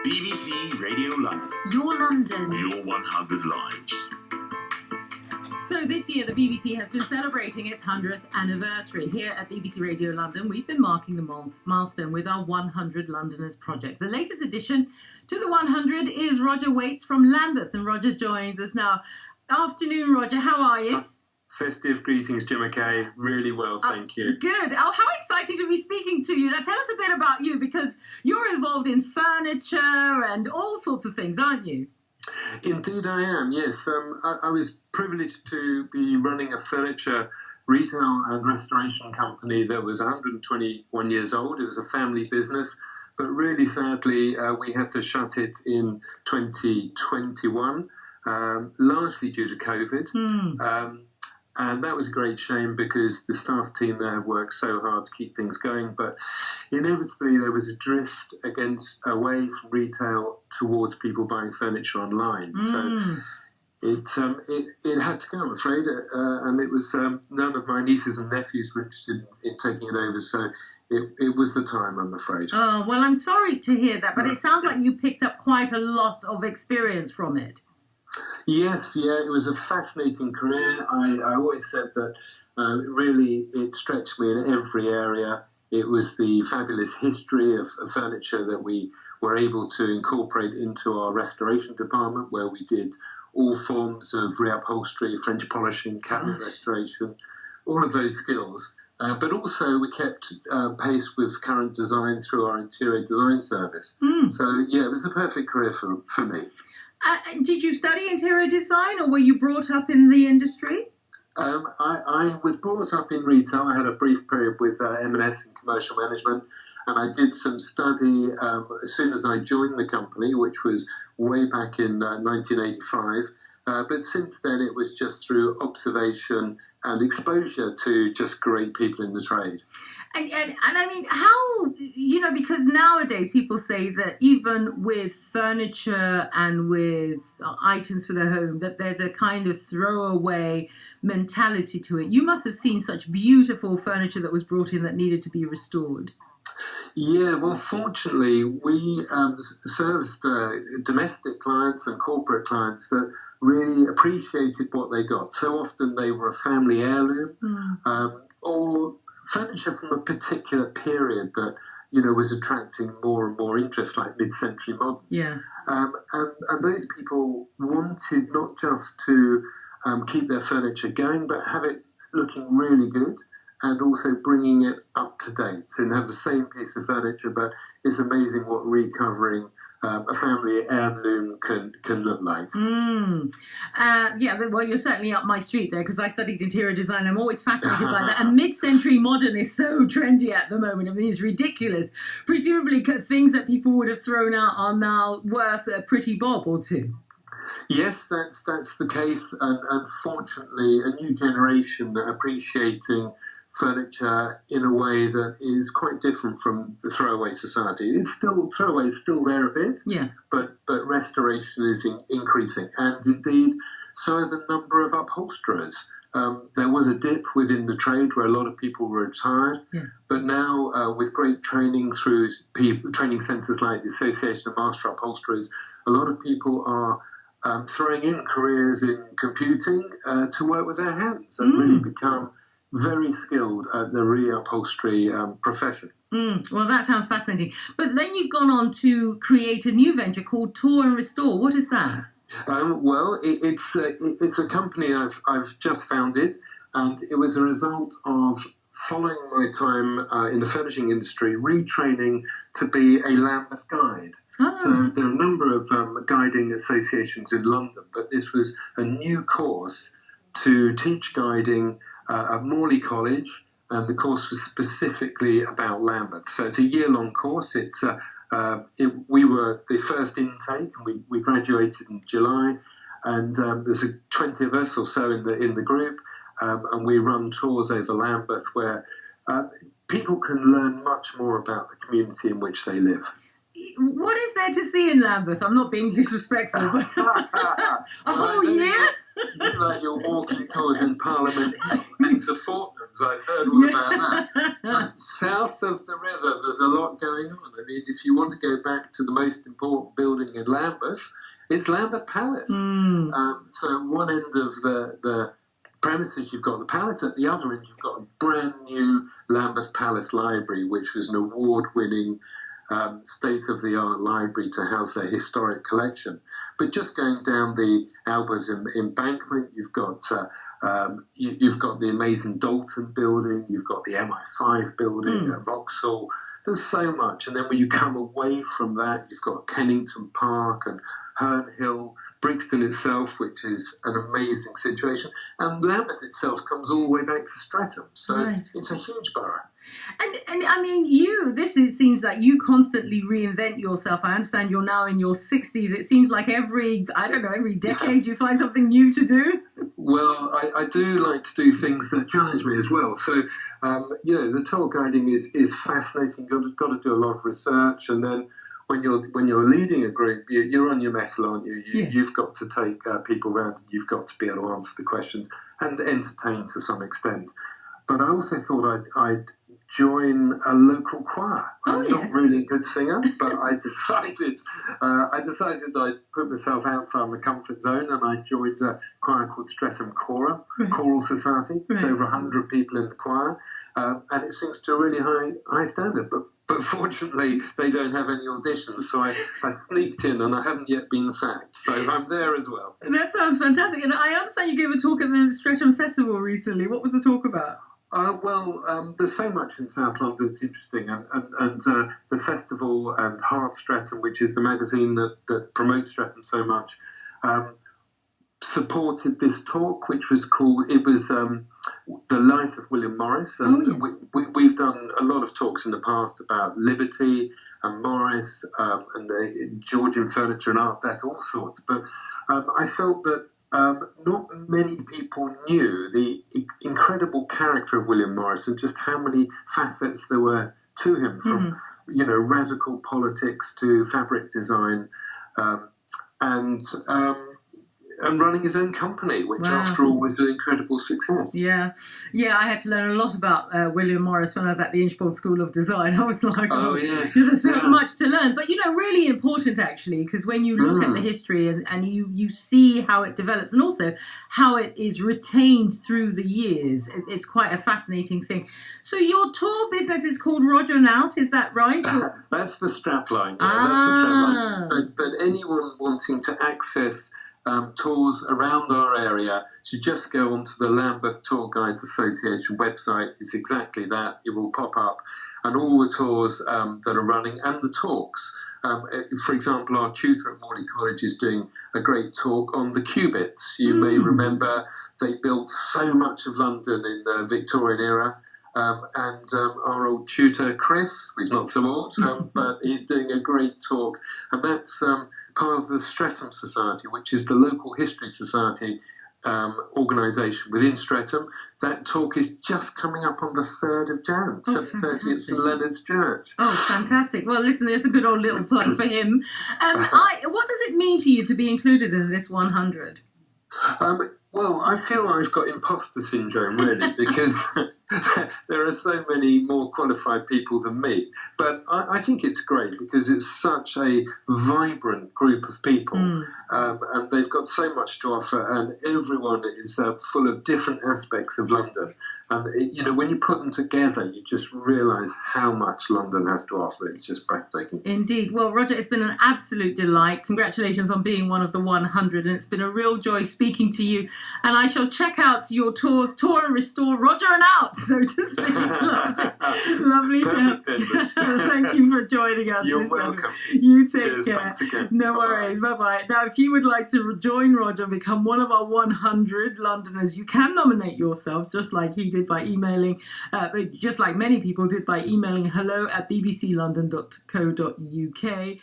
BBC Radio London. Your London. Your 100 lives. So this year, the BBC has been celebrating its 100th anniversary. Here at BBC Radio London, we've been marking the milestone with our 100 Londoners project. The latest addition to the 100 is Roger Wates from Lambeth, and Roger joins us now. Afternoon, Roger. How are you? Festive greetings, Jim McKay. Really well, thank you. Good. Oh, how exciting to be speaking to you. Now, tell us a bit about you, because you're involved in furniture and all sorts of things, aren't you? Indeed I am, yes. I was privileged to be running a furniture retail and restoration company that was 121 years old. It was a family business, but really sadly we had to shut it in 2021, largely due to COVID. And that was a great shame because the staff team there worked so hard to keep things going. But inevitably there was a drift away from retail towards people buying furniture online. So it had to go, I'm afraid. And it was none of my nieces and nephews were interested in taking it over. So it was the time, I'm afraid. Oh, well, I'm sorry to hear that. But it sounds like you picked up quite a lot of experience from it. Yes, it was a fascinating career. I always said that really it stretched me in every area. It was the fabulous history of furniture that we were able to incorporate into our restoration department, where we did all forms of reupholstery, French polishing, cabinet restoration, all of those skills. But also we kept pace with current design through our interior design service. So, it was the perfect career for me. Did you study interior design, or were you brought up in the industry? I was brought up in retail. I had a brief period with M&S in commercial management, and I did some study as soon as I joined the company, which was way back in 1985. But since then, it was just through observation and exposure to just great people in the trade. And I mean, how, because nowadays people say that even with furniture and with items for their home, that there's a kind of throwaway mentality to it. You must have seen such beautiful furniture that was brought in that needed to be restored. Yeah, well, fortunately, we serviced domestic clients and corporate clients that really appreciated what they got. So often they were a family heirloom or furniture from a particular period that, was attracting more and more interest, like mid-century modern. Yeah. And those people wanted not just to keep their furniture going, but have it looking really good, and also bringing it up to date, and have the same piece of furniture, but it's amazing what recovering a family heirloom can look like. Well, you're certainly up my street there, because I studied interior design. I'm always fascinated by that. And mid-century modern is so trendy at the moment. I mean, it's ridiculous. Presumably things that people would have thrown out are now worth a pretty bob or two. Yes, that's the case, and fortunately a new generation appreciating furniture in a way that is quite different from the throwaway society. Throwaway is still there a bit, but restoration is increasing, and indeed so are the number of upholsterers. There was a dip within the trade where a lot of people were retired, but now with great training through training centres like the Association of Master Upholsterers, a lot of people are throwing in careers in computing to work with their hands and really become very skilled at the reupholstery profession. Well, that sounds fascinating. But then you've gone on to create a new venture called Tour and Restore. What is that? It's a company I've just founded, and it was a result of following my time in the furnishing industry, retraining to be a Lambeth guide. So there are a number of guiding associations in London, but this was a new course to teach guiding at Morley College, and the course was specifically about Lambeth. So it's a year-long course. We were the first intake, and we graduated in July, and there's 20 of us or so in the group, and we run tours over Lambeth where people can learn much more about the community in which they live. What is there to see in Lambeth? I'm not being disrespectful, but a whole year? Like your walking tours in Parliament once a fortnight. Rams. I've heard all about that. South of the river, there's a lot going on. I mean, if you want to go back to the most important building in Lambeth, it's Lambeth Palace. So one end of the premises, you've got the palace. At the other end, you've got a brand new Lambeth Palace Library, which was an award-winning state-of-the-art library to house their historic collection. But just going down the Albers embankment, you've got the amazing Dalton building, you've got the MI5 building at Vauxhall. There's so much. And then when you come away from that, you've got Kennington Park and Herne Hill, Brixton itself, which is an amazing situation. And Lambeth itself comes all the way back to Streatham. So it's a huge borough. And I mean, it seems like you constantly reinvent yourself. I understand you're now in your 60s. It seems like every decade you find something new to do. Well, I do like to do things that challenge me as well. So, the tour guiding is fascinating. You've got to do a lot of research, and then when you're leading a group, you're on your mettle, aren't you? You've got to take people around, and you've got to be able to answer the questions and entertain to some extent. But I also thought I'd join a local choir. I'm not really a good singer, but I decided I'd put myself outside my comfort zone, and I joined a choir called Streatham Choral Society. It's over 100 people in the choir, and it sings to a really high standard. But fortunately, they don't have any auditions, so I sneaked in, and I haven't yet been sacked. So I'm there as well. That sounds fantastic. And I understand you gave a talk at the Streatham Festival recently. What was the talk about? There's so much in South London that's interesting, and the festival and Heart Streatham, which is the magazine that promotes Streatham so much, supported this talk, which was called, The Life of William Morris. We've done a lot of talks in the past about liberty and Morris and the Georgian furniture and Art Deco, all sorts, but I felt that not many people knew the incredible character of William Morris and just how many facets there were to him, from radical politics to fabric design, and running his own company, which after all was an incredible success. Yeah, I had to learn a lot about William Morris when I was at the Inchbold School of Design. I was like, there's so much to learn. But, really important, actually, because when you look at the history and you see how it develops and also how it is retained through the years, it's quite a fascinating thing. So your tour business is called Roger and Out, is that right? That's the strapline. That's the strapline. But anyone wanting to access tours around our area should just go onto the Lambeth Tour Guides Association website. It's exactly that. It will pop up, and all the tours that are running and the talks. For example, our tutor at Morley College is doing a great talk on the Cubits. You may remember they built so much of London in the Victorian era. And our old tutor, Chris, he's not so old, but he's doing a great talk. And that's part of the Streatham Society, which is the local history society organisation within Streatham. That talk is just coming up on the 3rd of Jan, 7:30 at St Leonard's Church. Oh, fantastic. Well, listen, there's a good old little plug for him. What does it mean to you to be included in this 100? Well, I feel I've got imposter syndrome, really, because there are so many more qualified people than me. But I think it's great because it's such a vibrant group of people, and they've got so much to offer, and everyone is full of different aspects of London. And, when you put them together, you just realise how much London has to offer. It's just breathtaking. Indeed. Well, Roger, it's been an absolute delight. Congratulations on being one of the 100, and it's been a real joy speaking to you. And I shall check out your tours, Tour and Restore, Roger and Out, so to speak. Lovely to have you. Thank you for joining us. You're welcome. You take Cheers, care. Thanks again. No worries. Bye-bye. Now, if you would like to join Roger and become one of our 100 Londoners, you can nominate yourself, just like he did by emailing, just like many people did by emailing hello@bbclondon.co.uk.